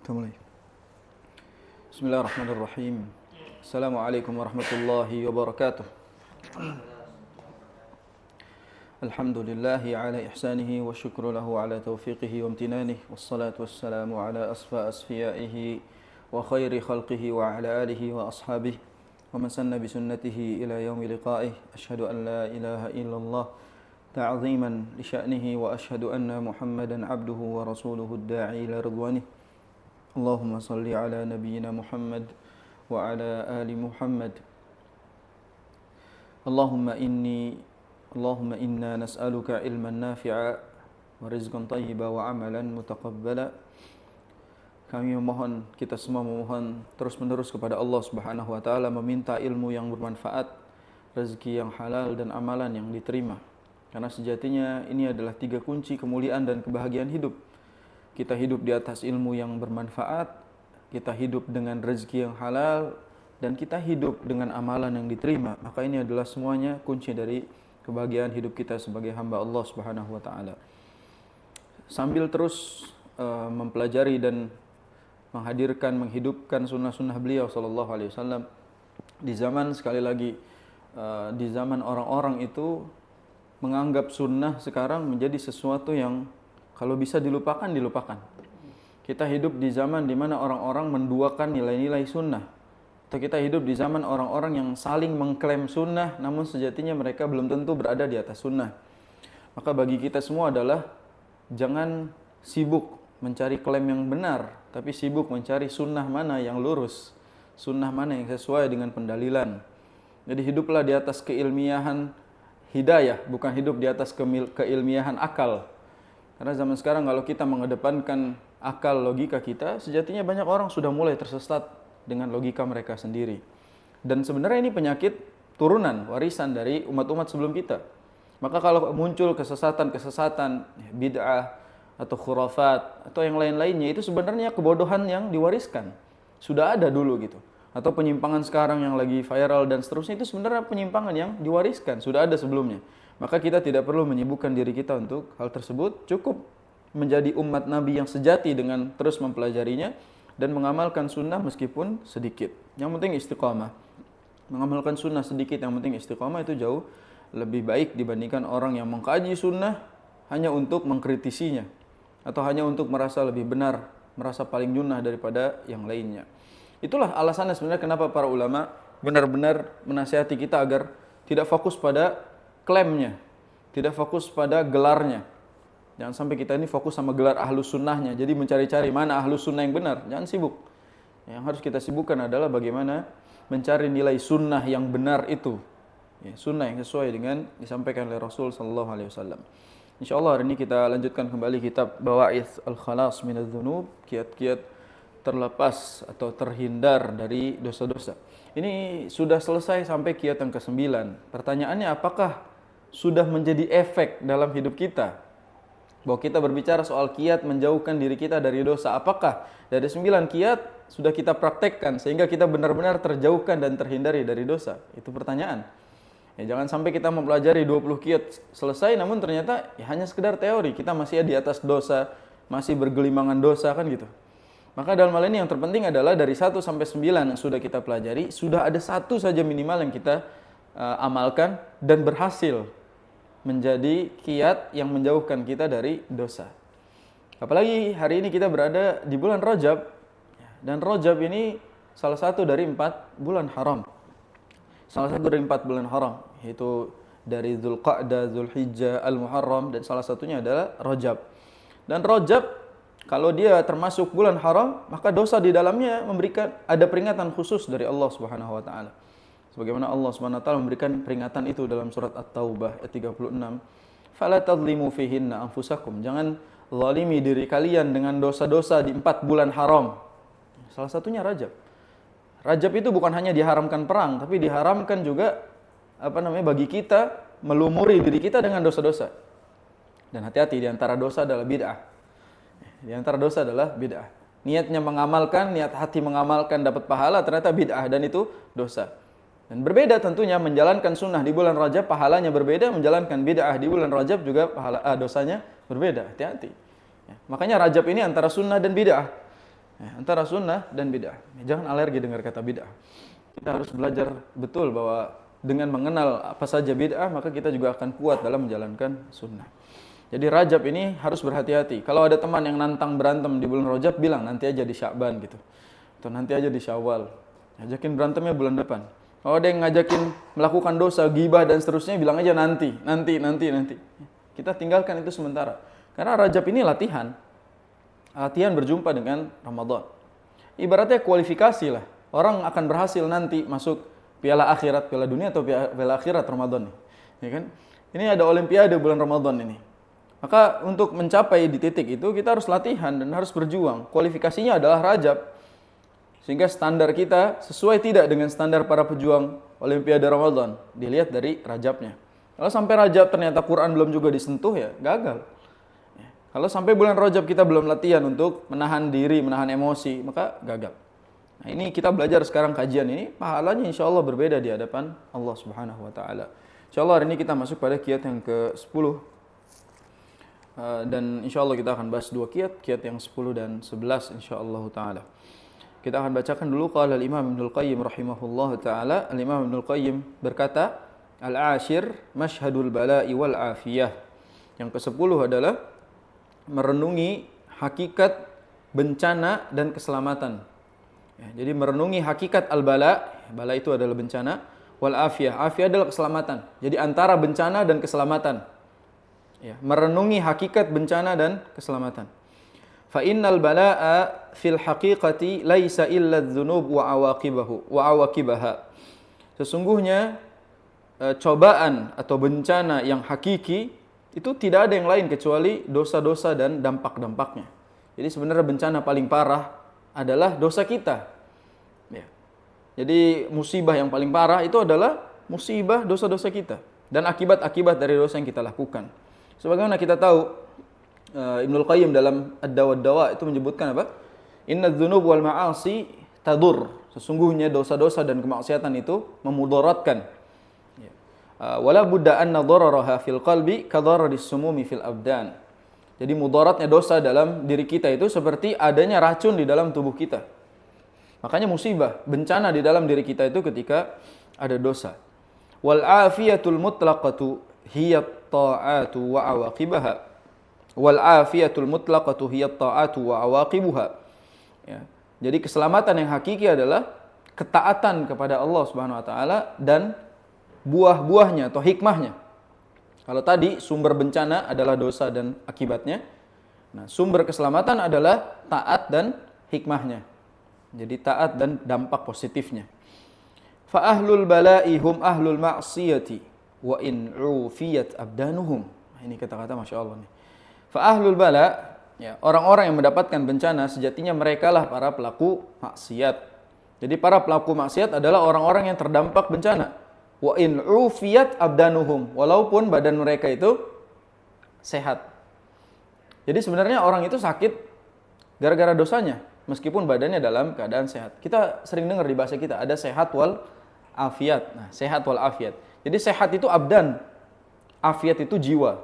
Kita mulai. Bismillahirrahmanirrahim. Assalamualaikum warahmatullahi wabarakatuh. Alhamdulillahi ala ihsanihi wa syukru lahu ala taufiqihi wa amtinanihi. Wassalatu wassalamu ala asfiyaihi wa khairi khalqihi wa ala alihi wa ashabihi wa man sanna bi sunnatihi ila yaumi liqa'ih. Ashhadu an la ilaha illallah ta'ziman li sya'nihi wa ashhadu anna Muhammadan abduhu wa rasuluhu ad-da'i ila ridwanihi. Allahumma salli ala nabiyyina Muhammad wa ala ali Muhammad. Allahumma inna nas'aluka ilman nafi'a wa rizqan thayyiba wa amalan mutaqabbala. Kami memohon, kita semua memohon terus-menerus kepada Allah Subhanahu wa taala, meminta ilmu yang bermanfaat, rezeki yang halal dan amalan yang diterima. Karena sejatinya ini adalah 3 kunci kemuliaan dan kebahagiaan hidup. Kita hidup di atas ilmu yang bermanfaat, kita hidup dengan rezeki yang halal, dan kita hidup dengan amalan yang diterima. Maka ini adalah semuanya kunci dari kebahagiaan hidup kita sebagai hamba Allah Subhanahu wa taala. Sambil terus mempelajari dan menghidupkan sunnah-sunnah beliau sallallahu alaihi wasallam di zaman, sekali lagi, di zaman orang-orang itu menganggap sunnah sekarang menjadi sesuatu yang kalau bisa dilupakan. Kita hidup di zaman di mana orang-orang menduakan nilai-nilai sunnah. Atau kita hidup di zaman orang-orang yang saling mengklaim sunnah, namun sejatinya mereka belum tentu berada di atas sunnah. Maka bagi kita semua adalah jangan sibuk mencari klaim yang benar, tapi sibuk mencari sunnah mana yang lurus, sunnah mana yang sesuai dengan pendalilan. Jadi hiduplah di atas keilmiahan hidayah, bukan hidup di atas keilmiahan akal. Karena zaman sekarang kalau kita mengedepankan akal, logika kita, sejatinya banyak orang sudah mulai tersesat dengan logika mereka sendiri. Dan sebenarnya ini penyakit turunan, warisan dari umat-umat sebelum kita. Maka kalau muncul kesesatan-kesesatan, bid'ah, atau khurafat, atau yang lain-lainnya, itu sebenarnya kebodohan yang diwariskan. Sudah ada dulu gitu. Atau penyimpangan sekarang yang lagi viral dan seterusnya, itu sebenarnya penyimpangan yang diwariskan, sudah ada sebelumnya. Maka kita tidak perlu menyibukkan diri kita untuk hal tersebut, cukup menjadi umat Nabi yang sejati dengan terus mempelajarinya dan mengamalkan sunnah meskipun sedikit. Yang penting istiqamah. Mengamalkan sunnah sedikit, yang penting istiqamah, itu jauh lebih baik dibandingkan orang yang mengkaji sunnah hanya untuk mengkritisinya atau hanya untuk merasa lebih benar, merasa paling nyunnah daripada yang lainnya. Itulah alasannya sebenarnya kenapa para ulama benar-benar menasihati kita agar tidak fokus pada klaimnya, tidak fokus pada gelarnya. Jangan sampai kita ini fokus sama gelar ahlus sunnahnya, jadi mencari-cari mana ahlus sunnah yang benar. Jangan sibuk. Yang harus kita sibukkan adalah bagaimana mencari nilai sunnah yang benar itu, ya, sunnah yang sesuai dengan disampaikan oleh Rasul sallallahu alaihi wasallam. Insyaallah hari ini kita lanjutkan kembali kitab Bawa'its al-Khalas minadz dzunub, kiat-kiat terlepas atau terhindar dari dosa-dosa. Ini sudah selesai sampai kiat yang ke-9. Pertanyaannya, apakah sudah menjadi efek dalam hidup kita? Bahwa kita berbicara soal kiat menjauhkan diri kita dari dosa. Apakah dari 9 kiat sudah kita praktekkan sehingga kita benar-benar terjauhkan dan terhindari dari dosa? Itu pertanyaan. Ya, jangan sampai kita mempelajari 20 kiat selesai namun ternyata ya hanya sekedar teori. Kita masih di atas dosa, masih bergelimangan dosa, kan gitu. Maka dalam hal ini yang terpenting adalah dari 1 sampai 9 yang sudah kita pelajari, sudah ada 1 saja minimal yang kita amalkan dan berhasil menjadi kiat yang menjauhkan kita dari dosa. Apalagi hari ini kita berada di bulan Rajab, dan Rajab ini salah satu dari 4 bulan haram. Salah satu dari 4 bulan haram, yaitu dari Dzulqa'dah, Dzulhijjah, Al-Muharram, dan salah satunya adalah Rajab. Dan Rajab, kalau dia termasuk bulan haram, maka dosa di dalamnya ada peringatan khusus dari Allah Subhanahu wa taala. Sebagaimana Allah Subhanahu wa taala memberikan peringatan itu dalam surat At-Taubah ayat 36. Fala tadlimu fihinna anfusakum. Jangan zalimi diri kalian dengan dosa-dosa di 4 bulan haram. Salah satunya Rajab. Rajab itu bukan hanya diharamkan perang, tapi diharamkan juga bagi kita melumuri diri kita dengan dosa-dosa. Dan hati-hati, di antara dosa adalah bid'ah. Di antara dosa adalah bid'ah. Niatnya mengamalkan, niat hati mengamalkan dapat pahala, ternyata bid'ah, dan itu dosa. Dan berbeda tentunya menjalankan sunnah di bulan Rajab, pahalanya berbeda, menjalankan bid'ah di bulan Rajab juga dosanya berbeda. Hati-hati. Ya. Makanya Rajab ini antara sunnah dan bid'ah. Antara sunnah dan bid'ah. Jangan alergi dengar kata bid'ah. Kita harus belajar betul bahwa dengan mengenal apa saja bid'ah, maka kita juga akan kuat dalam menjalankan sunnah. Jadi Rajab ini harus berhati-hati. Kalau ada teman yang nantang berantem di bulan Rajab, bilang nanti aja di Sya'ban gitu. Atau nanti aja di Syawal. Ajakin berantemnya bulan depan. Kalau ada yang ngajakin melakukan dosa, ghibah dan seterusnya, bilang aja nanti. Kita tinggalkan itu sementara. Karena Rajab ini latihan. Latihan berjumpa dengan Ramadan. Ibaratnya kualifikasi lah. Orang akan berhasil nanti masuk piala akhirat, piala dunia atau piala akhirat Ramadan nih. Ya kan? Ini ada olimpiade bulan Ramadan ini. Maka untuk mencapai di titik itu kita harus latihan dan harus berjuang. Kualifikasinya adalah Rajab. Sehingga standar kita sesuai tidak dengan standar para pejuang olimpiade Ramadan. Dilihat dari Rajabnya. Kalau sampai Rajab ternyata Quran belum juga disentuh, ya gagal. Kalau sampai bulan Rajab kita belum latihan untuk menahan diri, menahan emosi, maka gagal. Nah, ini kita belajar sekarang kajian ini, pahalanya insya Allah berbeda di hadapan Allah Subhanahu wa Ta'ala. Insya Allah hari ini kita masuk pada kiat yang ke-10. Dan insya Allah kita akan bahas 2 kiat yang 10 dan 11 insya Allah Ta'ala. Kita akan bacakan dulu qala al-Imam Ibnul Qayyim rahimahullah ta'ala. Al-Imam Ibnul Qayyim berkata, al-ashir mashhadul bala'i wal afiyah. Yang ke-10 adalah merenungi hakikat bencana dan keselamatan. Ya, jadi merenungi hakikat al-bala, bala itu adalah bencana, wal afiyah, afiyah adalah keselamatan. Jadi antara bencana dan keselamatan. Ya, merenungi hakikat bencana dan keselamatan. Fa innal balaa fil haqiqati laisa illa adz-dzunub wa awaqibaha. Sesungguhnya cobaan atau bencana yang hakiki itu tidak ada yang lain kecuali dosa-dosa dan dampak-dampaknya. Jadi sebenarnya bencana paling parah adalah dosa kita. Ya. Jadi musibah yang paling parah itu adalah musibah dosa-dosa kita dan akibat-akibat dari dosa yang kita lakukan. Sebagaimana kita tahu, Ibnul Qayyim dalam Ad-Dawa Ad-Dawa itu menyebutkan apa? Inna dzunub wal ma'asi tadur. Sesungguhnya dosa-dosa dan kemaksiatan itu memudaratkan. Wala budda anna dararaha fil qalbi ka dararis sumumi fil abdan. Jadi mudaratnya dosa dalam diri kita itu seperti adanya racun di dalam tubuh kita. Makanya musibah, bencana di dalam diri kita itu ketika ada dosa. Wal afiyatul mutlaqatu hiya ta'atu wa awaqibaha. Wal afiyatul mutlaqatu hiya ta'atu wa awaqibuha. Ya. Jadi keselamatan yang hakiki adalah ketaatan kepada Allah Subhanahu wa taala dan buah-buahnya atau hikmahnya. Kalau tadi sumber bencana adalah dosa dan akibatnya. Nah, sumber keselamatan adalah taat dan hikmahnya. Jadi taat dan dampak positifnya. Fa ahlul bala'i hum ahlul ma'siyati wa in ufiyat abdanuhum. Nah, ini kata-kata Masya Allah nih. Fa ahlul bala, ya, orang-orang yang mendapatkan bencana sejatinya merekalah para pelaku maksiat. Jadi para pelaku maksiat adalah orang-orang yang terdampak bencana. Wa in ufiyat abdanuhum, walaupun badan mereka itu sehat. Jadi sebenarnya orang itu sakit gara-gara dosanya, meskipun badannya dalam keadaan sehat. Kita sering dengar di bahasa kita ada sehat wal afiat. Nah, sehat wal afiat. Jadi sehat itu abdan, afiat itu jiwa.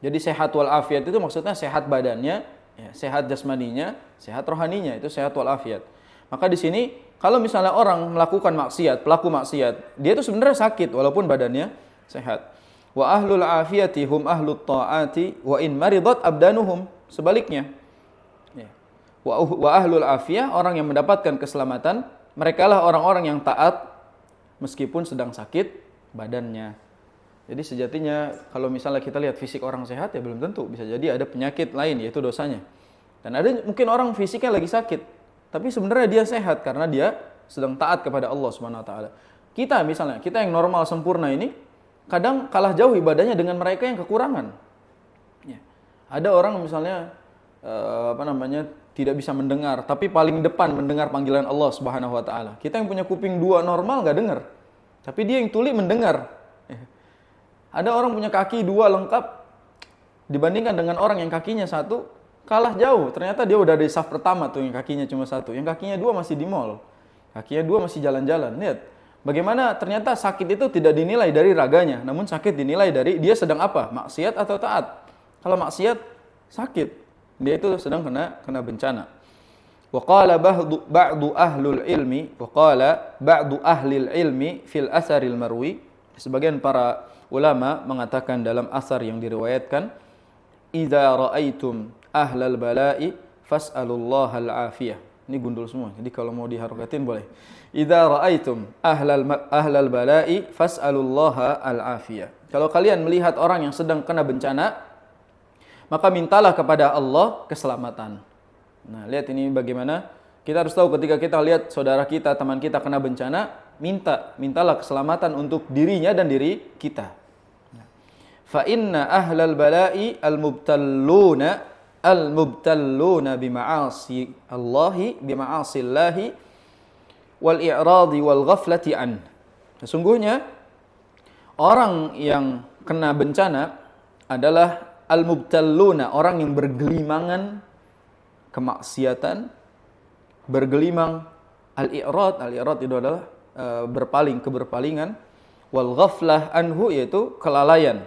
Jadi sehat wal afiat itu maksudnya sehat badannya, ya, sehat jasmaninya, sehat rohaninya, itu sehat wal afiat. Maka di sini kalau misalnya orang melakukan maksiat, pelaku maksiat, dia itu sebenarnya sakit walaupun badannya sehat. Wa ahlul afiyati hum ahlut ta'ati wa in maridat abdanuhum. Sebaliknya. Ya. Wa ahlul afiyah, orang yang mendapatkan keselamatan, merekalah orang-orang yang taat meskipun sedang sakit badannya. Jadi sejatinya kalau misalnya kita lihat fisik orang sehat, ya belum tentu, bisa jadi ada penyakit lain yaitu dosanya. Dan ada mungkin orang fisiknya lagi sakit, tapi sebenarnya dia sehat karena dia sedang taat kepada Allah Subhanahu wa taala. Kita misalnya, kita yang normal sempurna ini kadang kalah jauh ibadahnya dengan mereka yang kekurangan. Ya. Ada orang misalnya tidak bisa mendengar, tapi paling depan mendengar panggilan Allah Subhanahu wa taala. Kita yang punya kuping 2 normal enggak dengar. Tapi dia yang tuli mendengar. Ya. Ada orang punya kaki 2 lengkap dibandingkan dengan orang yang kakinya 1 kalah jauh. Ternyata dia udah di saf pertama tuh yang kakinya cuma 1. Yang kakinya 2 masih di mall. Kakinya 2 masih jalan-jalan. Lihat. Bagaimana ternyata sakit itu tidak dinilai dari raganya. Namun sakit dinilai dari dia sedang apa? Maksiat atau taat. Kalau maksiat, sakit. Dia itu sedang kena bencana. Wa qala ba'du ahlul ilmi, wa qala ba'du ahlil ilmi fil asaril marwi. Sebagian para ulama mengatakan dalam asar yang diriwayatkan, idza ra'aitum ahlal bala'i fas'alullaha al-afiyah. Ini gundul semua. Jadi kalau mau diharokatin boleh. Idza ra'aitum ahlal bala'i fas'alullaha al-afiyah. Kalau kalian melihat orang yang sedang kena bencana, maka mintalah kepada Allah keselamatan. Nah, lihat ini bagaimana kita harus tahu ketika kita lihat saudara kita, teman kita kena bencana, mintalah keselamatan untuk dirinya dan diri kita. Fa inna ahlal bala'i al-mubtalluna bima'asi Allahi wal i'radi wal ghaflati an. Sesungguhnya orang yang kena bencana adalah al-mubtalluna, orang yang bergelimangan kemaksiatan, bergelimang al-i'rad itu adalah keberpalingan, wal ghaflah anhu yaitu kelalaian.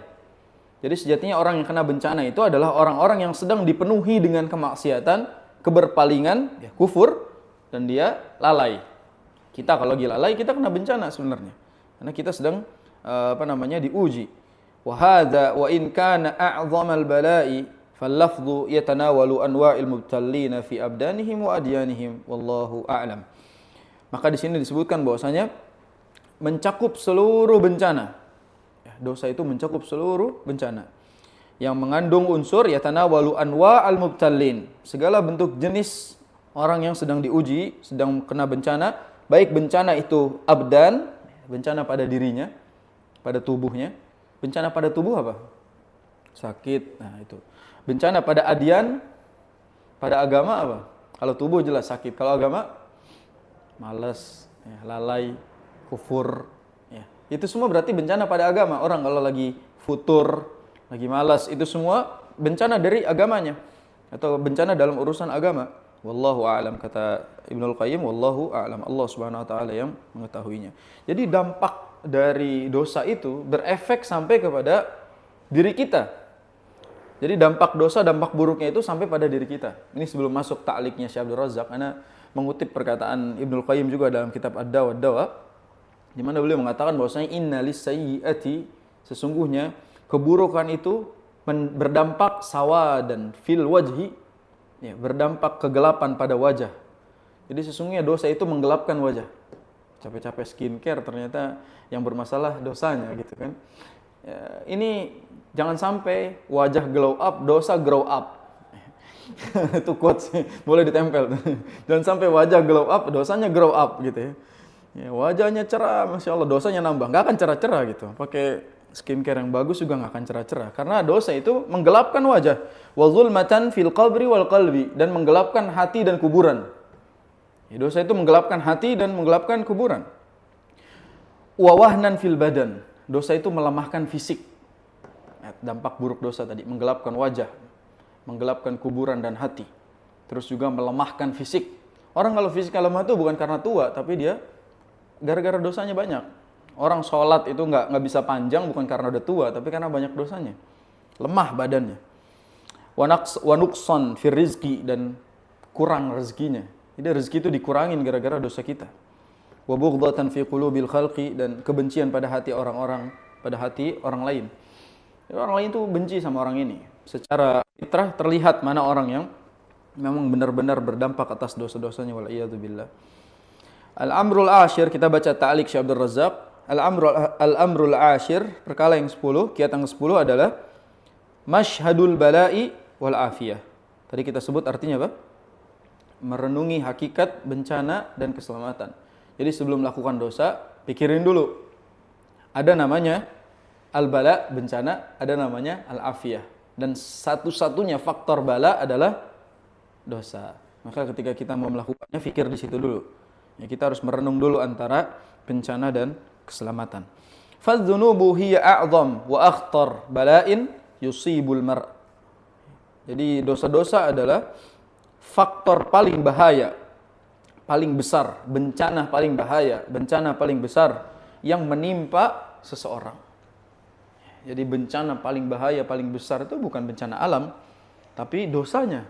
Jadi sejatinya orang yang kena bencana itu adalah orang-orang yang sedang dipenuhi dengan kemaksiatan, keberpalingan, ya, kufur, dan dia lalai. Kita kalau lagi lalai kita kena bencana sebenarnya, karena kita sedang diuji. Wa hadza wa in kana a'dhamal bala'i fal-lafdhu yatanawalu anwa'il mubtallina fi abdanihim wa adyanihim wallahu a'lam. Maka di sini disebutkan bahwasanya mencakup seluruh bencana. Ya, dosa itu mencakup seluruh bencana yang mengandung unsur yatanawalu anwa'al mubtallin, segala bentuk jenis orang yang sedang diuji, sedang kena bencana, baik bencana itu abdan, bencana pada dirinya, pada tubuhnya. Bencana pada tubuh apa? Sakit. Nah, itu. Bencana pada adyan, pada agama apa? Kalau tubuh jelas sakit, kalau agama malas, ya, lalai, kufur, ya. Itu semua berarti bencana pada agama. Orang kalau lagi futur, lagi malas, itu semua bencana dari agamanya atau bencana dalam urusan agama. Wallahu a'lam, kata Ibnul Qayyim, wallahu a'lam. Allah Subhanahu wa taala yang mengetahuinya. Jadi dampak dari dosa itu berefek sampai kepada diri kita. Jadi dampak dosa, dampak buruknya itu sampai pada diri kita. Ini sebelum masuk ta'liqnya Syekh Abdul Razak, ana mengutip perkataan Ibnul Qayyim juga dalam kitab Ad-Da' wad-Dawa, di mana beliau mengatakan bahwasanya innalis sayyiati, sesungguhnya keburukan itu berdampak sawadan fil wajhi, ya, berdampak kegelapan pada wajah. Jadi sesungguhnya dosa itu menggelapkan wajah. Capek-capek skincare ternyata yang bermasalah dosanya gitu kan. Ya, ini jangan sampai wajah glow up, dosa grow up. Itu quotes boleh ditempel. Jangan sampai wajah glow up, dosanya grow up gitu ya. Ya, wajahnya cerah, masya Allah, dosanya nambah, nggak akan cerah-cerah gitu. Pakai skincare yang bagus juga nggak akan cerah-cerah, karena dosa itu menggelapkan wajah. Wa zulmatan fil qabri wal qalbi, dan menggelapkan hati dan kuburan. Ya, dosa itu menggelapkan hati dan menggelapkan kuburan. Wa wahnan fil badan, dosa itu melemahkan fisik. Dampak buruk dosa tadi, menggelapkan wajah, menggelapkan kuburan dan hati. Terus juga melemahkan fisik. Orang kalau fisiknya lemah itu bukan karena tua, tapi dia gara-gara dosanya banyak. Orang sholat itu nggak bisa panjang bukan karena udah tua, tapi karena banyak dosanya. Lemah badannya. Wa nuqsan fir rizqi, dan kurang rezekinya. Jadi rezeki itu dikurangin gara-gara dosa kita. Wa bughdatan fi qulubil khalqi, dan kebencian pada hati orang-orang, pada hati orang lain. Jadi orang lain itu benci sama orang ini. Secara fitrah terlihat mana orang yang memang benar-benar berdampak atas dosa-dosanya, wal iyadu billah. Al-amrul ashir, kita baca ta'liq Syekh Abdul Razak. Al-amrul ashir, perkara yang 10, kiat yang 10 adalah masyhadul bala'i wal afiyah. Tadi kita sebut artinya apa? Merenungi hakikat bencana dan keselamatan. Jadi sebelum melakukan dosa, pikirin dulu. Ada namanya al-bala, bencana, ada namanya al-afiyah. Dan satu-satunya faktor bala adalah dosa. Maka ketika kita mau melakukannya, pikir di situ dulu. Ya, kita harus merenung dulu antara bencana dan keselamatan. Fadzunubu hiya a'zam wa akhtar bala'in yusibul mar'. Jadi dosa-dosa adalah faktor paling bahaya, paling besar, bencana paling bahaya, bencana paling besar yang menimpa seseorang. Jadi bencana paling bahaya, paling besar itu bukan bencana alam, tapi dosanya.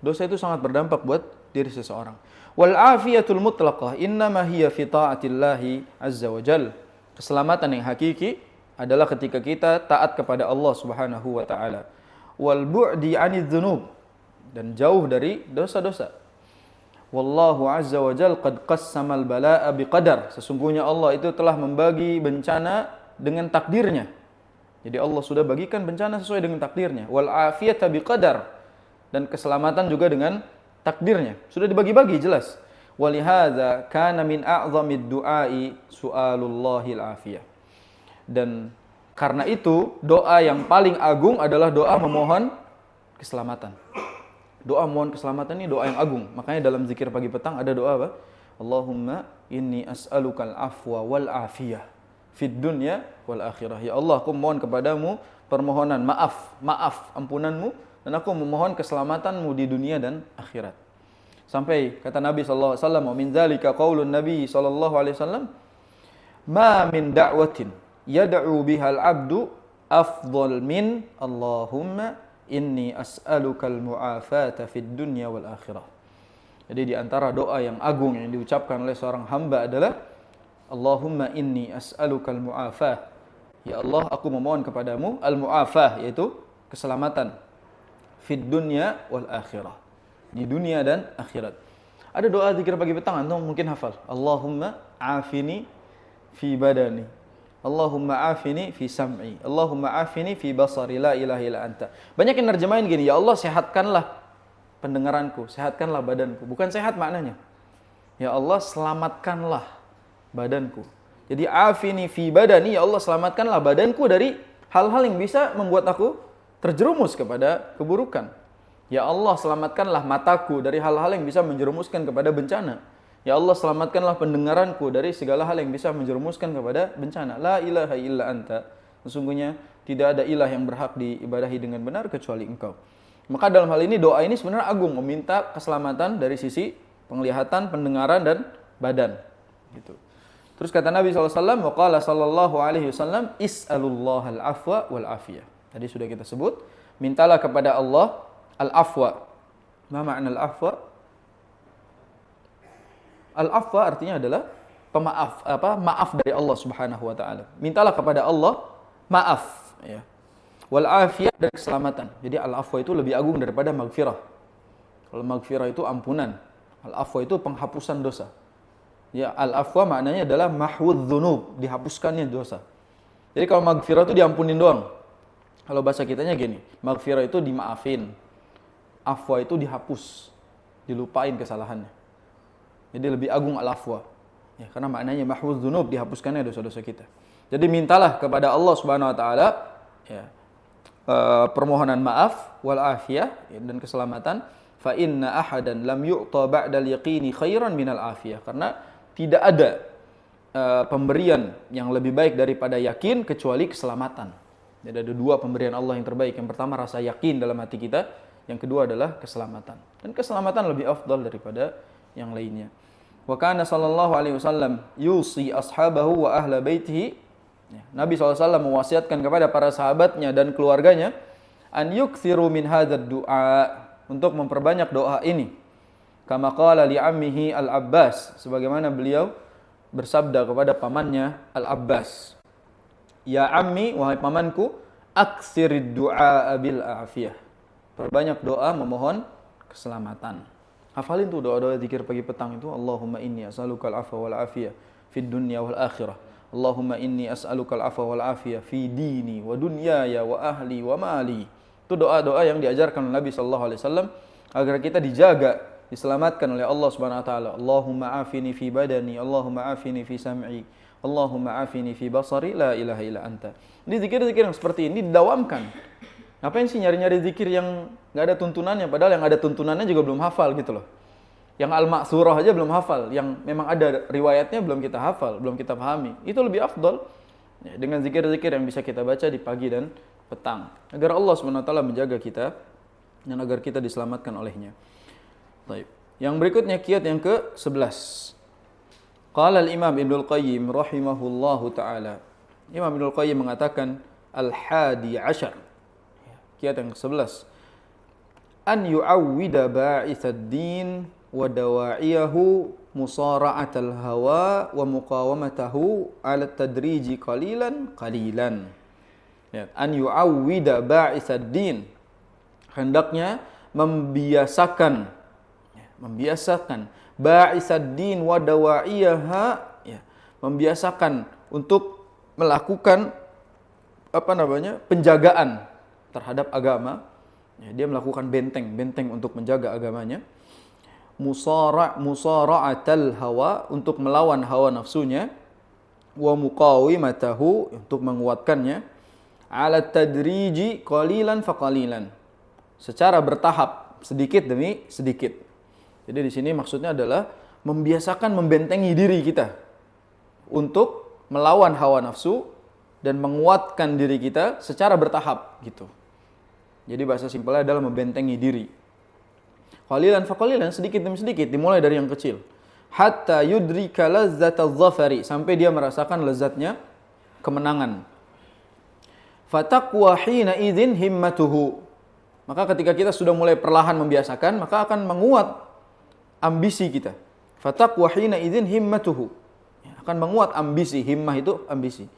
Dosa itu sangat berdampak buat diri seseorang. Wal afiyatul mutlaqah innama hiya fi ta'atillahi azza wa jal. Keselamatan yang hakiki adalah ketika kita taat kepada Allah Subhanahu wa taala. Wal bu'di 'anidz dzunub, dan jauh dari dosa-dosa. Wallahu azza wa jal qad qassamal balaa'a biqadar. Sesungguhnya Allah itu telah membagi bencana dengan takdirnya. Jadi Allah sudah bagikan bencana sesuai dengan takdirnya. Wal afiyata biqadar, dan keselamatan juga dengan takdirnya. Sudah dibagi-bagi jelas. Walihadza kana min a'zamid du'ai su'alullahil afiyah. Dan karena itu doa yang paling agung adalah doa memohon keselamatan. Doa memohon keselamatan ini doa yang agung. Makanya dalam zikir pagi petang ada doa apa? Allahumma inni as'alukal afwa wal afiyah fid dunya wal akhirah. Ya Allah, aku mohon kepadamu permohonan maaf, ampunanmu, dan aku memohon keselamatanmu di dunia dan akhirat. Sampai kata Nabi sallallahu alaihi wasallam, min dzalika qaulun Nabi sallallahu alaihi wasallam, ma min da'watin yad'u bihal 'abdu afdhal min Allahumma inni as'alukal mu'afata fid dunya wal akhirah. Jadi di antara doa yang agung yang diucapkan oleh seorang hamba adalah Allahumma inni as'alukal mu'afah. Ya Allah, aku memohon kepadamu al-mu'afah, yaitu keselamatan fid dunya wal akhirah. Di dunia dan akhirat. Ada doa zikir pagi petang antum mungkin hafal. Allahumma afini fi badani. Allahumma afini fi sam'i. Allahumma afini fi basari, la ilaha illa anta. Banyak yang nerjemahin gini, ya Allah sehatkanlah pendengaranku, sehatkanlah badanku. Bukan sehat maknanya. Ya Allah selamatkanlah badanku. Jadi afini fi badani, ya Allah selamatkanlah badanku dari hal-hal yang bisa membuat aku terjerumus kepada keburukan. Ya Allah selamatkanlah mataku dari hal-hal yang bisa menjerumuskan kepada bencana. Ya Allah selamatkanlah pendengaranku dari segala hal yang bisa menjerumuskan kepada bencana. La ilaha illa anta. Sesungguhnya tidak ada ilah yang berhak diibadahi dengan benar kecuali Engkau. Maka dalam hal ini doa ini sebenarnya agung, meminta keselamatan dari sisi penglihatan, pendengaran dan badan. Gitu. Terus kata Nabi SAW, wa qala sallallahu alaihi wasallam, is'alullahal afwa wal afiyah. Tadi sudah kita sebut, mintalah kepada Allah al-afwa. Ma ma'na al-afwa? Al-afwa artinya adalah pemaaf, maaf dari Allah Subhanahu wa taala. Mintalah kepada Allah maaf, ya. Wal afiyah, dan keselamatan. Jadi al-afwa itu lebih agung daripada maghfirah. Kalau maghfirah itu ampunan, al-afwa itu penghapusan dosa. Ya, al-afwa maknanya adalah mahwudz dzunub, dihapuskannya dosa. Jadi kalau maghfirah itu diampunin doang. Kalau bahasa kitanya gini, maghfirah itu dimaafin. Afwa itu dihapus, dilupain kesalahannya. Jadi lebih agung al-afwa. Ya, karena maknanya mahwudz dzunub, dihapuskannya dosa-dosa kita. Jadi mintalah kepada Allah Subhanahu wa taala, ya, permohonan maaf wal afiyah, ya, dan keselamatan. Fa inna ahadan lam yu'ta ba'dal yaqini khairan minal afiyah. Karena tidak ada pemberian yang lebih baik daripada yakin kecuali keselamatan. Jadi ada dua pemberian Allah yang terbaik. Yang pertama rasa yakin dalam hati kita, yang kedua adalah keselamatan. Dan keselamatan lebih afdal daripada yang lainnya. Wa kana sallallahu alaihi wasallam yusi ashabahu wa ahla baitihi. Nabi SAW mewasiatkan kepada para sahabatnya dan keluarganya an yukthiru min hadzal du'a, untuk memperbanyak doa ini. Kama qala li ammihi Al-Abbas, sebagaimana beliau bersabda kepada pamannya Al-Abbas, ya ammi, wahai pamanku, aktsirid du'a bil afiyah. Perbanyak doa memohon keselamatan. Hafalin tuh doa-doa zikir pagi petang itu. Allahumma inni as'alukal afwa wal afiyah fid dunya wal akhirah. Allahumma inni as'alukal afwa wal afiyah fi dini wa dunyaya wa ahli wa mali. Itu doa-doa yang diajarkan oleh Nabi sallallahu alaihi wasallam agar kita dijaga, diselamatkan oleh Allah Subhanahu wa taala. Allahumma afini fi badani, Allahumma afini fi sam'i, Allahumma afini fi basari, la ilaha illa anta. Ini zikir-zikir yang seperti ini didawamkan. Ngapain sih nyari-nyari zikir yang enggak ada tuntunannya, padahal yang ada tuntunannya juga belum hafal gitu loh. Yang al-ma'surah aja belum hafal, yang memang ada riwayatnya belum kita hafal, belum kita pahami. Itu lebih afdal ya, dengan zikir-zikir yang bisa kita baca di pagi dan petang, agar Allah SWT menjaga kita dan agar kita diselamatkan olehnya. Baik. Yang berikutnya kiat yang ke-11. Qala al-Imam Ibnul Qayyim rahimahullahu taala. Imam Ibnul Qayyim mengatakan al-hadi ashar. Kiat yang ke-11. an yu'awwida ba'itsad din wa dawa'iyahu musara'atal hawa wa muqawamatahu 'ala tadriji qalilan qalilan. Ya, an yu'awwida ba'itsad din, hendaknya membiasakan ba'itsad din wa dawa'iyaha, ya, membiasakan untuk melakukan penjagaan terhadap agama. Ya, dia melakukan benteng untuk menjaga agamanya. Musara'atal hawa, untuk melawan hawa nafsunya. Wa muqawimatahu, untuk menguatkannya. Ala tadriji qalilan faqalilan, secara bertahap, sedikit demi sedikit. Jadi di sini maksudnya adalah membiasakan membentengi diri kita untuk melawan hawa nafsu dan menguatkan diri kita secara bertahap gitu. Jadi bahasa simpelnya adalah membentengi diri. Qalilan faqalilan, sedikit demi sedikit, dimulai dari yang kecil. Hatta yudrika lazzataz zafari, sampai dia merasakan lezatnya kemenangan. Fataqwa hina idzin himmatuhu, maka ketika kita sudah mulai perlahan membiasakan, maka akan menguat ambisi kita. Fataqwa hina idzin himmatuhu, akan menguat ambisi. Himmah itu ambisi.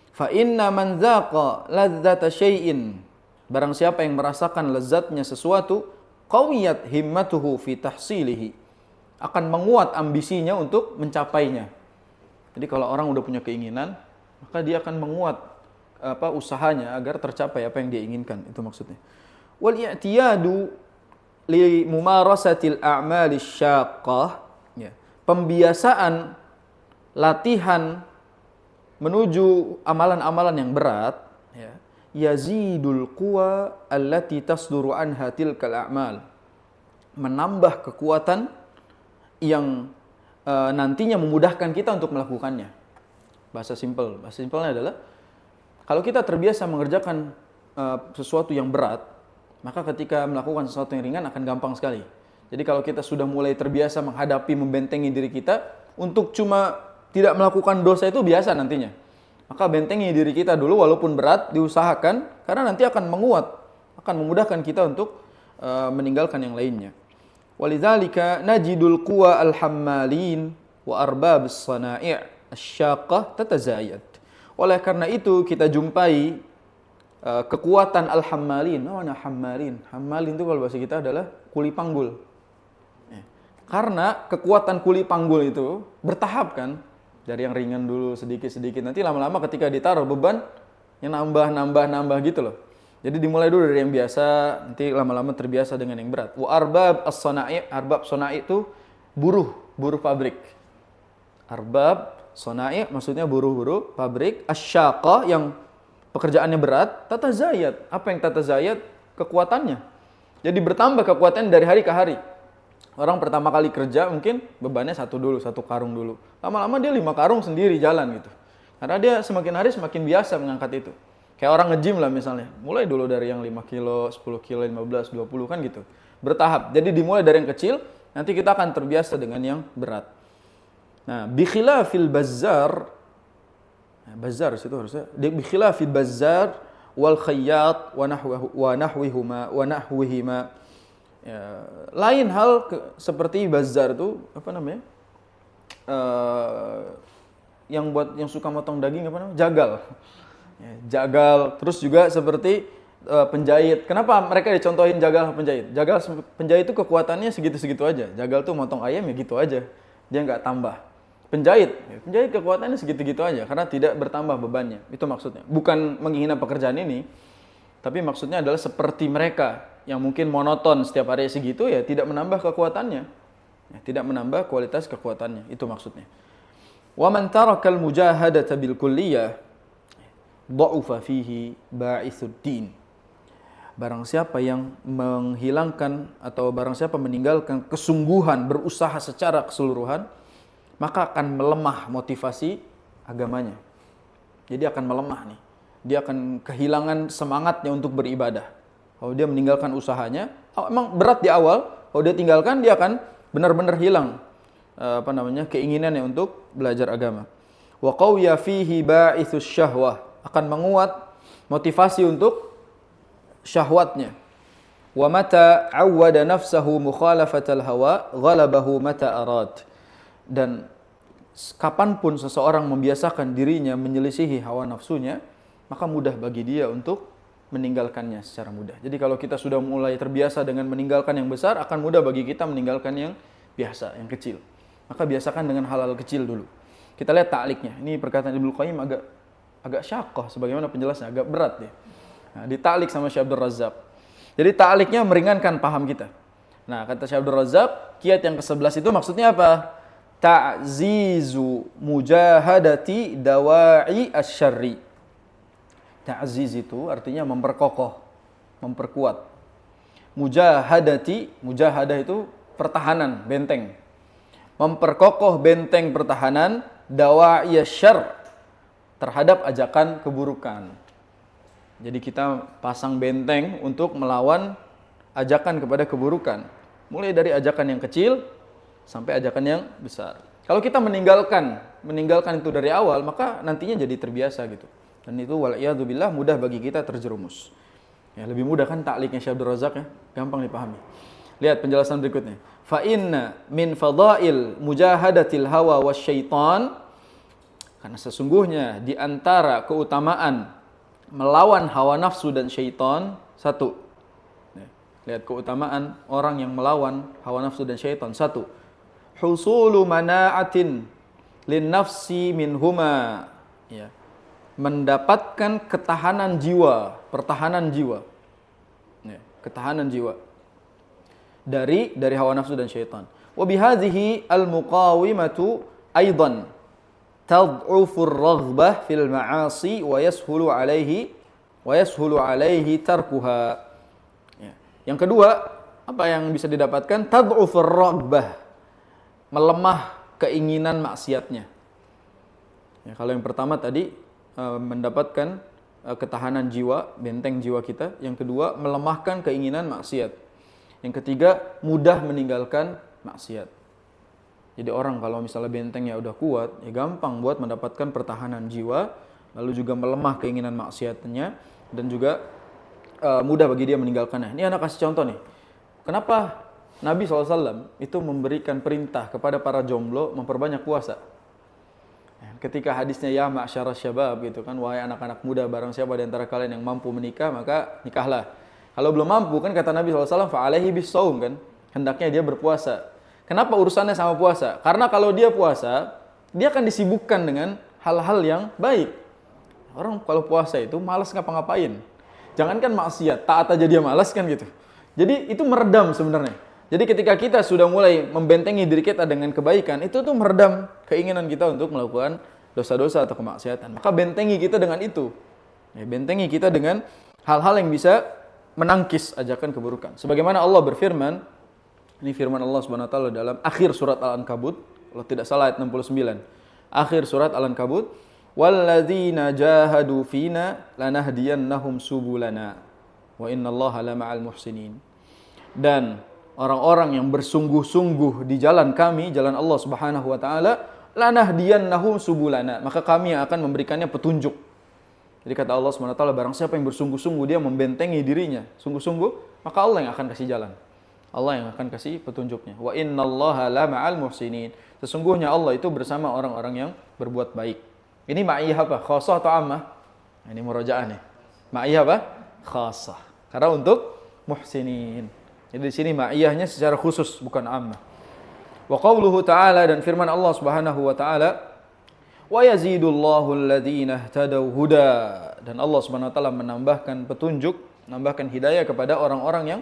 Fa inna man dzaqa ladzata syai'in, barang siapa yang merasakan lezatnya sesuatu, qawiyat himmatuhu fi tahsilihi, akan menguat ambisinya untuk mencapainya. Jadi kalau orang udah punya keinginan, maka dia akan menguat usahanya agar tercapai apa yang dia inginkan. Itu maksudnya. Wal i'tiyadu li mumarasatil a'mali syaqqah, ya, pembiasaan latihan menuju amalan-amalan yang berat, ya, yazidul quwa allati tasduru anha tilkal a'mal, menambah kekuatan yang nantinya memudahkan kita untuk melakukannya. Bahasa simpelnya adalah kalau kita terbiasa mengerjakan sesuatu yang berat, maka ketika melakukan sesuatu yang ringan akan gampang sekali. Jadi kalau kita sudah mulai terbiasa menghadapi, membentengi diri kita untuk cuma tidak melakukan dosa, itu biasa nantinya. Maka bentengi diri kita dulu walaupun berat, diusahakan, karena nanti akan menguat, akan memudahkan kita untuk meninggalkan yang lainnya. Walidzalika najidul quwa al-hammalin wa arbabis sana'i' asy-syaqqah tatazayad. Oleh karena itu kita jumpai kekuatan al-hammalin. Mana hammalin? Hammalin itu kalau bahasa kita adalah kuli panggul. Karena kekuatan kuli panggul itu bertahap kan. Dari yang ringan dulu sedikit-sedikit, nanti lama-lama ketika ditaruh beban yang nambah gitu loh. Jadi dimulai dulu dari yang biasa, nanti lama-lama terbiasa dengan yang berat. Wa arbab as-sana'i', arbab sana'i itu buruh pabrik. Arbab sana'i' maksudnya buruh pabrik. Asy-syaqqah yang pekerjaannya berat, tatazayad. Apa yang tatazayad? Kekuatannya. Jadi bertambah kekuatannya dari hari ke hari. Orang pertama kali kerja mungkin bebannya satu karung dulu. Lama-lama dia 5 karung sendiri jalan gitu. Karena dia semakin hari semakin biasa mengangkat itu. Kayak orang nge-gym lah misalnya. Mulai dulu dari yang 5 kilo, 10 kilo, 15, 20 kan gitu. Bertahap. Jadi dimulai dari yang kecil, nanti kita akan terbiasa dengan yang berat. Nah, bikhilafil bazzar. Bazzar itu harusnya. Bikhilafil bazzar wal khayyat wa nahwihima. Ya, lain hal seperti bazar itu yang suka motong daging jagal. Ya, jagal. Terus juga seperti penjahit. Kenapa mereka dicontohin jagal penjahit? Jagal penjahit itu kekuatannya segitu-segitu aja. Jagal tuh motong ayam ya gitu aja. Dia nggak tambah. Penjahit kekuatannya segitu-gitu aja karena tidak bertambah bebannya. Itu maksudnya. Bukan menghina pekerjaan ini, tapi maksudnya adalah seperti mereka yang mungkin monoton setiap hari segitu, ya tidak menambah kekuatannya, ya, tidak menambah kualitas kekuatannya. Itu maksudnya. Wa man tarakal mujahadata bil kulliyah dha'ufa fihi ba'itsud din. Barang siapa yang menghilangkan atau barang siapa meninggalkan kesungguhan berusaha secara keseluruhan, maka akan melemah motivasi agamanya. Jadi akan melemah nih. Dia akan kehilangan semangatnya untuk beribadah. Kalau dia meninggalkan usahanya, emang berat di awal, kalau dia tinggalkan dia akan benar-benar hilang keinginannya untuk belajar agama. Wa qawiya fihi ba'itsus syahwah, akan menguat motivasi untuk syahwatnya. Wa mata 'awwada nafsahu mukhalafatal hawa ghalabahu mata arad. Dan kapanpun seseorang membiasakan dirinya menyelisihi hawa nafsunya, maka mudah bagi dia untuk meninggalkannya secara mudah. Jadi kalau kita sudah mulai terbiasa dengan meninggalkan yang besar, akan mudah bagi kita meninggalkan yang biasa, yang kecil. Maka biasakan dengan hal-hal kecil dulu. Kita lihat ta'liknya. Ini perkataan Ibnu Qayyim agak syaqqah, sebagaimana penjelasannya, agak berat ya. Nah, dita'lik sama Syekh Abdul Razzaq. Jadi ta'liknya meringankan paham kita. Nah, kata Syekh Abdul Razzaq, kiat yang ke-11 itu maksudnya apa? Ta'zizu mujahadati dawa'i asyarri. Ta'ziz itu artinya memperkokoh, memperkuat. Mujahadah itu pertahanan, benteng. Memperkokoh benteng pertahanan dawa'i asyarr, terhadap ajakan keburukan. Jadi kita pasang benteng untuk melawan ajakan kepada keburukan. Mulai dari ajakan yang kecil sampai ajakan yang besar. Kalau kita meninggalkan itu dari awal, maka nantinya jadi terbiasa gitu. Dan itu wal'iyadzubillah mudah bagi kita terjerumus. Ya, lebih mudah kan ta'liknya Syekh Abdul Razzaq ya, gampang dipahami. Lihat penjelasan berikutnya. Fa inna min fadail mujahadatil hawa wasyaitan, karena sesungguhnya di antara keutamaan melawan hawa nafsu dan syaitan, satu. Lihat keutamaan orang yang melawan hawa nafsu dan syaitan. Satu, husulu mana'atin lin nafsi minhuma, ya, mendapatkan ketahanan jiwa, pertahanan jiwa, ya, ketahanan jiwa dari hawa nafsu dan syaitan. Wa bihadhihi al-muqawimatu aidan tad'ufur raghbah fil ma'asi wa yashulu alaihi tarkuha. Ya. Yang kedua, apa yang bisa didapatkan? Tad'ufur raghbah, melemah keinginan maksiatnya. Ya, kalau yang pertama tadi mendapatkan ketahanan jiwa, benteng jiwa kita. Yang kedua, melemahkan keinginan maksiat. Yang ketiga, mudah meninggalkan maksiat. Jadi orang kalau misalnya bentengnya udah kuat, ya gampang buat mendapatkan pertahanan jiwa, lalu juga melemah keinginan maksiatnya, dan juga mudah bagi dia meninggalkannya. Ini anak kasih contoh nih. Kenapa Nabi SAW itu memberikan perintah kepada para jomblo memperbanyak puasa? Ketika hadisnya ya ma'syara syabab gitu kan, wahai anak-anak muda, barang siapa di antara kalian yang mampu menikah, maka nikahlah. Kalau belum mampu kan kata Nabi SAW, fa'alaihi bis-shaum kan, hendaknya dia berpuasa. Kenapa urusannya sama puasa? Karena kalau dia puasa, dia akan disibukkan dengan hal-hal yang baik. Orang kalau puasa itu malas ngapa-ngapain. Jangankan maksiat, taat aja dia malas kan gitu. Jadi itu meredam sebenarnya. Jadi ketika kita sudah mulai membentengi diri kita dengan kebaikan, itu tuh meredam keinginan kita untuk melakukan dosa-dosa atau kemaksiatan. Maka bentengi kita dengan itu. Ya, bentengi kita dengan hal-hal yang bisa menangkis ajakan keburukan. Sebagaimana Allah berfirman, ini firman Allah Subhanahu wa taala dalam akhir surat Al-Ankabut, kalau tidak salah ayat 69. Akhir surat Al-Ankabut, walladzina jahadu fina lanahdiyannahum subulana wa innallaha lama'al muhsinin. Dan orang-orang yang bersungguh-sungguh di jalan kami, jalan Allah Subhanahu wa taala, lanahdiyannahum subulana, maka kami yang akan memberikannya petunjuk. Jadi kata Allah Subhanahu wa taala, barang siapa yang bersungguh-sungguh dia membentengi dirinya, sungguh-sungguh, maka Allah yang akan kasih jalan. Allah yang akan kasih petunjuknya. Wa innallaha lama'al muhsinin. Sesungguhnya Allah itu bersama orang-orang yang berbuat baik. Ini ma'iyah apa? Khassah atau ammah? Ini murajaah nih. Ma'iyah apa? Khassah. Karena untuk muhsinin. Jadi di sini ma'iyahnya secara khusus, bukan ammah. Wa qauluhu ta'ala, dan firman Allah Subhanahu wa ta'ala, wa yazidullahu alladhina ihtadaw huda, dan Allah Subhanahu wa ta'ala menambahkan petunjuk, menambahkan hidayah kepada orang-orang yang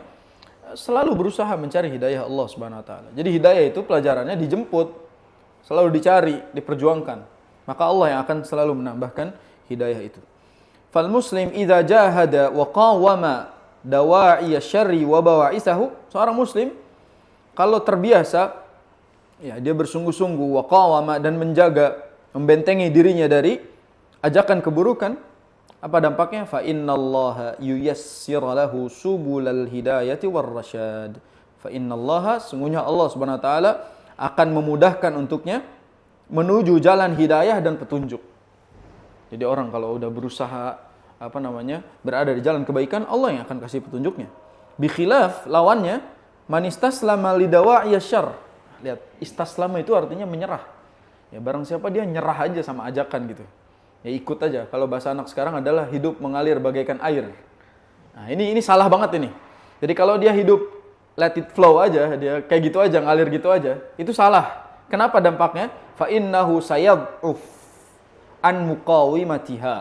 selalu berusaha mencari hidayah Allah Subhanahu wa taala. Jadi hidayah itu pelajarannya dijemput, selalu dicari, diperjuangkan. Maka Allah yang akan selalu menambahkan hidayah itu. Fal muslim idza jahada wa qawama dawa'i syarri wa bawa'isahu, seorang muslim kalau terbiasa ya dia bersungguh-sungguh wa qawama, dan menjaga, membentengi dirinya dari ajakan keburukan, apa dampaknya? Fa innallaha yuyassir lahu subulal hidayati war rasyad. Fa innallaha, sungguhnya Allah Subhanahu wa taala akan memudahkan untuknya menuju jalan hidayah dan petunjuk. Jadi orang kalau udah berusaha berada di jalan kebaikan, Allah yang akan kasih petunjuknya. Bi khilaf lawannya man istaslama lidawa'i syarr. Lihat, istaslama itu artinya menyerah. Ya barang siapa dia nyerah aja sama ajakan gitu. Ya ikut aja. Kalau bahasa anak sekarang adalah hidup mengalir bagaikan air. Nah, ini salah banget ini. Jadi kalau dia hidup let it flow aja, dia kayak gitu aja, ngalir gitu aja, itu salah. Kenapa dampaknya? Fa innahu sayad'uf an muqawimatiha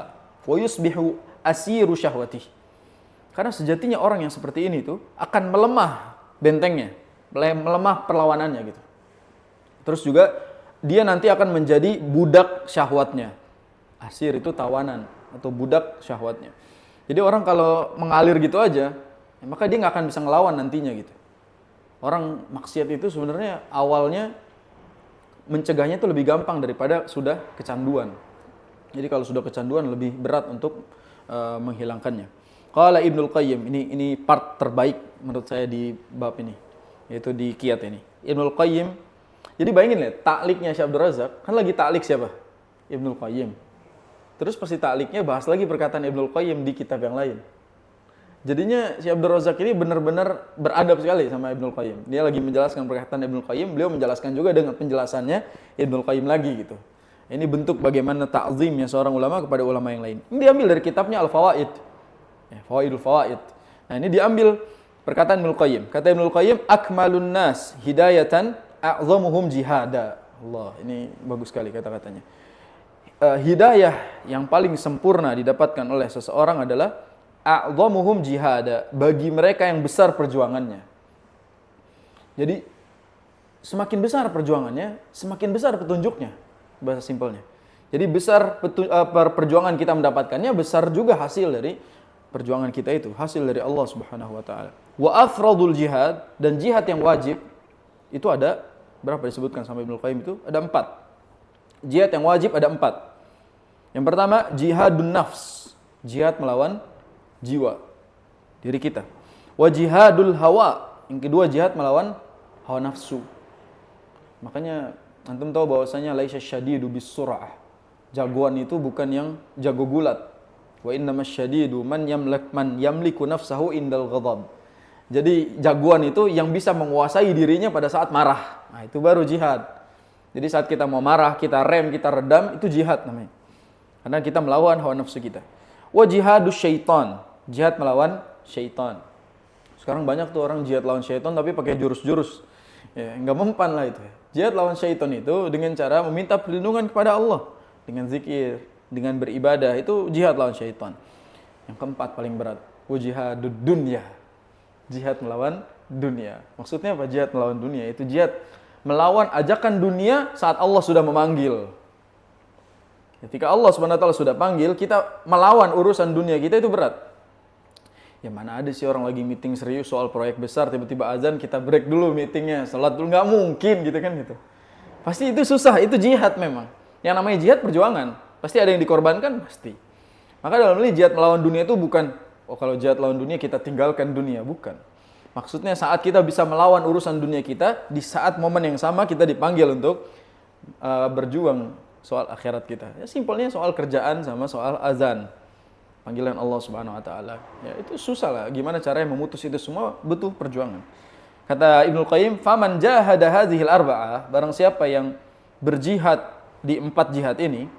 wa yusbihu asiru syahwatih. Karena sejatinya orang yang seperti ini tuh akan melemah bentengnya, melemah perlawanannya gitu. Terus juga dia nanti akan menjadi budak syahwatnya. Asir itu tawanan atau budak syahwatnya. Jadi orang kalau mengalir gitu aja, ya maka dia nggak akan bisa ngelawan nantinya gitu. Orang maksiat itu sebenarnya awalnya mencegahnya itu lebih gampang daripada sudah kecanduan. Jadi kalau sudah kecanduan lebih berat untuk menghilangkannya. Qala Ibnul Qayyim, ini part terbaik menurut saya di bab ini, yaitu di Qiyat ini. Ibnul Qayyim, jadi bayangin lihat, takliknya Syekh Abdul Razak, kan lagi taklik siapa? Ibnul Qayyim. Terus pasti takliknya bahas lagi perkataan Ibnul Qayyim di kitab yang lain. Jadinya Syekh Abdul Razak ini benar-benar beradab sekali sama Ibnul Qayyim. Dia lagi menjelaskan perkataan Ibnul Qayyim, beliau menjelaskan juga dengan penjelasannya Ibnul Qayyim lagi gitu. Ini bentuk bagaimana ta'zimnya seorang ulama kepada ulama yang lain. Ini diambil dari kitabnya Al-Fawaid. Ya, Fawaidul Fawaid. Nah, ini diambil perkataan Ibnul Qayyim. Kata Ibnul Qayyim, akmalun nas hidayatan a'zamuhum jihada. Allah, ini bagus sekali kata-katanya. Hidayah yang paling sempurna didapatkan oleh seseorang adalah a'zamuhum jihada, bagi mereka yang besar perjuangannya. Jadi semakin besar perjuangannya, semakin besar petunjuknya, bahasa simpelnya. Jadi besar perjuangan kita mendapatkannya, besar juga hasil dari perjuangan kita itu, hasil dari Allah Subhanahu wa taala. Wa afradul jihad, dan jihad yang wajib itu ada berapa disebutkan sama Ibnu Qayyim itu? Ada 4. Jihad yang wajib ada 4. Yang pertama, jihadun nafs, jihad melawan jiwa, diri kita. Wa jihadul hawa, yang kedua jihad melawan hawa nafsu. Makanya antum tahu bahwasanya laisa syadidu bisur'ah. Jagoan itu bukan yang jago gulat. Wa innamas syadidu man yamliku nafsahu indal ghadab. Jadi jagoan itu yang bisa menguasai dirinya pada saat marah. Nah, itu baru jihad. Jadi saat kita mau marah, kita rem, kita redam, itu jihad namanya. Karena kita melawan hawa nafsu kita. Wa jihadus syaitan, jihad melawan syaitan. Sekarang banyak tuh orang jihad lawan syaitan tapi pakai jurus-jurus. Ya, enggak mempan lah itu. Jihad lawan syaitan itu dengan cara meminta perlindungan kepada Allah, dengan zikir, dengan beribadah, itu jihad lawan syaitan. Yang keempat paling berat, wa jihadud dunya, jihad melawan dunia. Maksudnya apa jihad melawan dunia? Itu jihad melawan ajakan dunia saat Allah sudah memanggil. Ketika Allah SWT sudah panggil, kita melawan urusan dunia kita, itu berat. Ya mana ada sih orang lagi meeting serius soal proyek besar, tiba-tiba azan, kita break dulu meetingnya, salat dulu, nggak mungkin gitu kan gitu. Pasti itu susah, itu jihad memang. Yang namanya jihad perjuangan, pasti ada yang dikorbankan, pasti. Maka dalam ini jihad melawan dunia itu bukan, oh kalau jihad melawan dunia kita tinggalkan dunia, bukan. Maksudnya saat kita bisa melawan urusan dunia kita, di saat momen yang sama kita dipanggil untuk berjuang soal akhirat kita. Ya simpelnya soal kerjaan sama soal azan. Panggilan Allah Subhanahu wa taala. Ya itu susah lah, gimana caranya memutus itu semua, butuh perjuangan. Kata Ibnu Qayyim, "Faman jahada hadhil arba'ah", barang siapa yang berjihad di 4 jihad ini,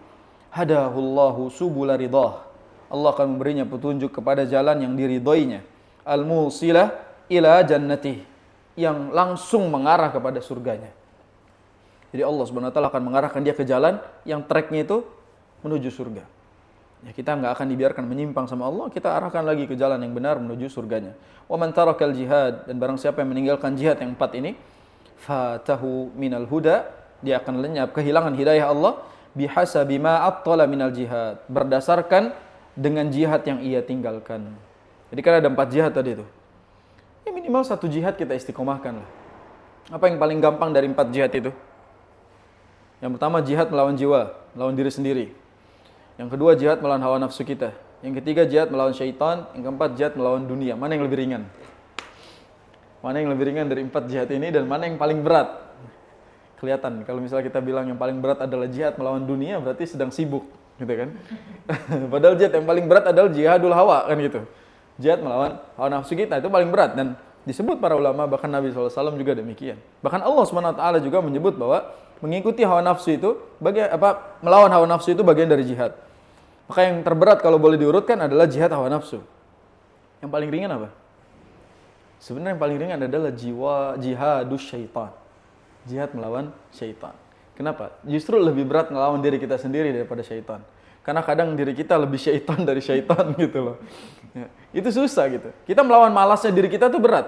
hadahullahu subula ridah. Allah akan memberinya petunjuk kepada jalan yang diridhoinya. Al-musilah ila jannatih, yang langsung mengarah kepada surganya. Jadi Allah Subhanahu wa taala akan mengarahkan dia ke jalan yang treknya itu menuju surga. Ya, kita nggak akan dibiarkan menyimpang sama Allah, kita arahkan lagi ke jalan yang benar menuju surganya. Wa man tarakal jihad, dan barang siapa yang meninggalkan jihad yang 4 ini, fatahu minal huda, dia akan lenyap kehilangan hidayah Allah bihasabi ma attala minal jihad, berdasarkan dengan jihad yang ia tinggalkan. Jadi kan ada 4 jihad tadi itu. Ya minimal 1 jihad kita istiqomahkan lah. Apa yang paling gampang dari 4 jihad itu? Yang pertama jihad melawan jiwa, melawan diri sendiri. Yang kedua jihad melawan hawa nafsu kita. Yang ketiga jihad melawan syaitan. Yang keempat jihad melawan dunia. Mana yang lebih ringan? Mana yang lebih ringan dari 4 jihad ini dan mana yang paling berat? Kelihatan kalau misalnya kita bilang yang paling berat adalah jihad melawan dunia, berarti sedang sibuk, gitu kan? Padahal jihad yang paling berat adalah jihadul hawa, kan gitu. Jihad melawan hawa nafsu kita itu paling berat, dan disebut para ulama, bahkan Nabi SAW juga demikian. Bahkan Allah SWT juga menyebut bahwa mengikuti hawa nafsu itu melawan hawa nafsu itu bagian dari jihad. Maka yang terberat kalau boleh diurutkan adalah jihad hawa nafsu. Yang paling ringan apa? Sebenarnya yang paling ringan adalah jihadus syaitan. Jihad melawan syaitan. Kenapa? Justru lebih berat melawan diri kita sendiri daripada syaitan. Karena kadang diri kita lebih syaitan dari syaitan gitu loh. Ya, itu susah gitu. Kita melawan malasnya diri kita tuh berat.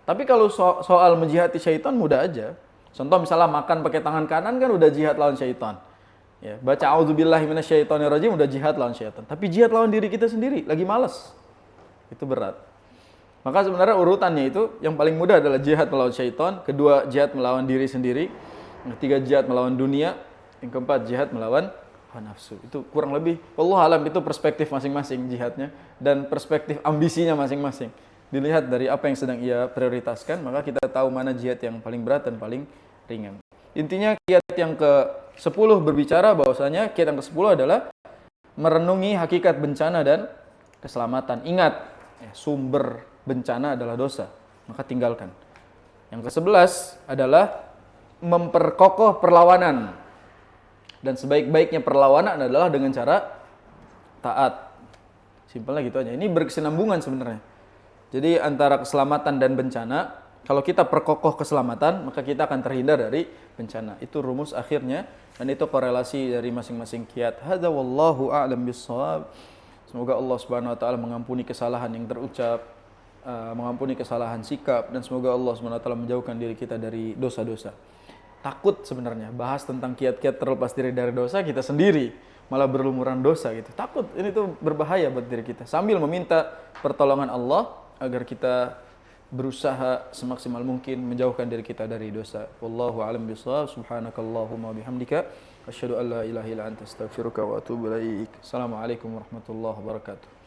Tapi kalau soal menjihati syaitan mudah aja. Contoh misalnya makan pakai tangan kanan kan udah jihad lawan syaitan. Ya, baca auzubillahi minasyaitonirrajim udah jihad lawan syaitan. Tapi jihad lawan diri kita sendiri lagi malas. Itu berat. Maka sebenarnya urutannya itu yang paling mudah adalah jihad melawan syaitan, kedua jihad melawan diri sendiri, yang ketiga jihad melawan dunia, yang keempat jihad melawan hawa nafsu. Itu kurang lebih wallahu alam itu perspektif masing-masing jihadnya dan perspektif ambisinya masing-masing. Dilihat dari apa yang sedang ia prioritaskan, maka kita tahu mana jihad yang paling berat dan paling ringan. Intinya kiat yang ke-10 berbicara bahwasanya kiat yang ke-10 adalah merenungi hakikat bencana dan keselamatan. Ingat, sumber bencana adalah dosa, maka tinggalkan. Yang ke-11 adalah memperkokoh perlawanan. Dan sebaik-baiknya perlawanan adalah dengan cara taat. Simpelnya gitu aja. Ini berkesinambungan sebenarnya. Jadi antara keselamatan dan bencana, kalau kita perkokoh keselamatan, maka kita akan terhindar dari bencana. Itu rumus akhirnya, dan itu korelasi dari masing-masing kiat. Hadza wallahu a'lam bissawab. Semoga Allah Subhanahu wa taala mengampuni kesalahan yang terucap, mengampuni kesalahan sikap, dan semoga Allah Subhanahu wa taala menjauhkan diri kita dari dosa-dosa. Takut sebenarnya bahas tentang kiat-kiat terlepas diri dari dosa, kita sendiri malah berlumuran dosa gitu. Takut, ini tuh berbahaya buat diri kita. Sambil meminta pertolongan Allah agar kita berusaha semaksimal mungkin menjauhkan diri kita dari dosa. Wallahu a'lam bishawab. Subhanakallahumma bihamdika asyhadu an la ilaha illa anta astaghfiruka wa atubu ilaik. Assalamualaikum warahmatullahi wabarakatuh.